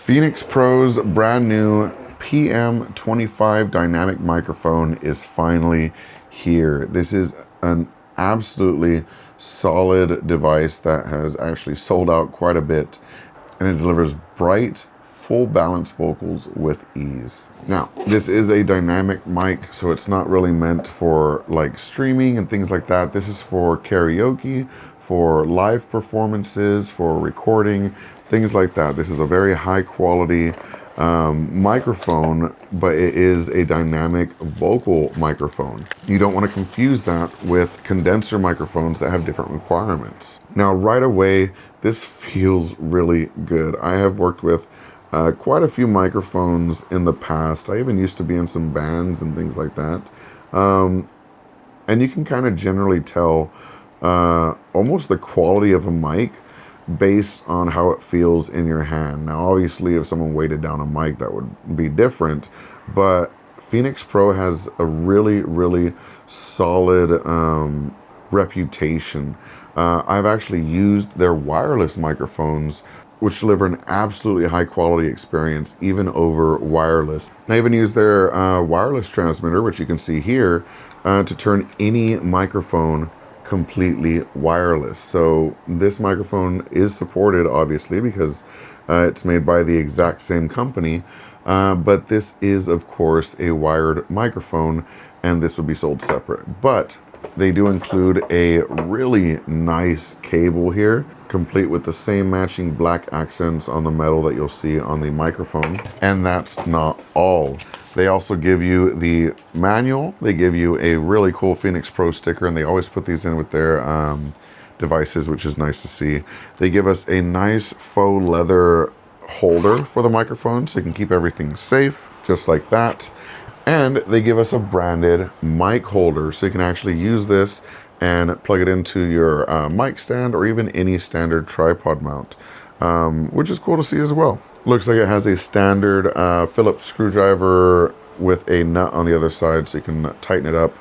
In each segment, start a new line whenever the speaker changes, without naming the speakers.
Phenyx Pro's brand new PM-25 dynamic microphone is finally here. This is an absolutely solid device that has actually sold out quite a bit, and it delivers bright, full balance vocals with ease. Now, this is a dynamic mic, so it's not really meant for like streaming and things like that. This is for karaoke, for live performances, for recording, things like that. This is a very high quality microphone, but it is a dynamic vocal microphone. You don't want to confuse that with condenser microphones that have different requirements. Now, right away, this feels really good. I have worked with quite a few microphones in the past. I even used to be in some bands and things like that. And you can kind of generally tell almost the quality of a mic based on how it feels in your hand. Now, obviously, if someone weighted down a mic, that would be different, but Phenyx Pro has a really, really solid reputation. I've actually used their wireless microphones, which deliver an absolutely high quality experience, even over wireless. And I even use their wireless transmitter, which you can see here, to turn any microphone completely wireless. So this microphone is supported, obviously, because it's made by the exact same company, but this is, of course, a wired microphone, and this would be sold separate. But they do include a really nice cable here, complete with the same matching black accents on the metal that you'll see on the microphone. And that's not all. They also give you the manual. They give you a really cool Phenyx Pro sticker, and they always put these in with their devices, which is nice to see. They give us a nice faux leather holder for the microphone, so you can keep everything safe, just like that. And they give us a branded mic holder, so you can actually use this and plug it into your mic stand or even any standard tripod mount, which is cool to see as well. Looks like it has a standard Phillips screwdriver with a nut on the other side, so you can tighten it up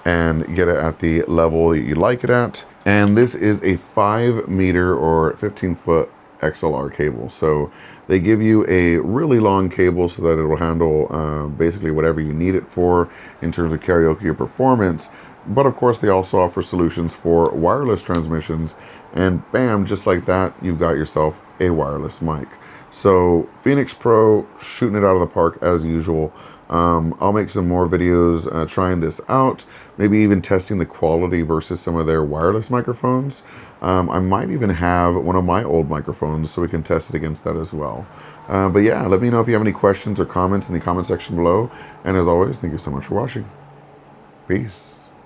and get it at the level that you like it at. And this is a 5 meter or 15-foot XLR cable. So they give you a really long cable so that it will handle basically whatever you need it for in terms of karaoke or performance. But of course, they also offer solutions for wireless transmissions, and bam, just like that, you've got yourself a wireless mic. So Phenyx Pro shooting it out of the park as usual. I'll make some more videos trying this out, maybe even testing the quality versus some of their wireless microphones. I might even have one of my old microphones so we can test it against that as well. But yeah, let me know if you have any questions or comments in the comment section below. And as always, thank you so much for watching. Peace.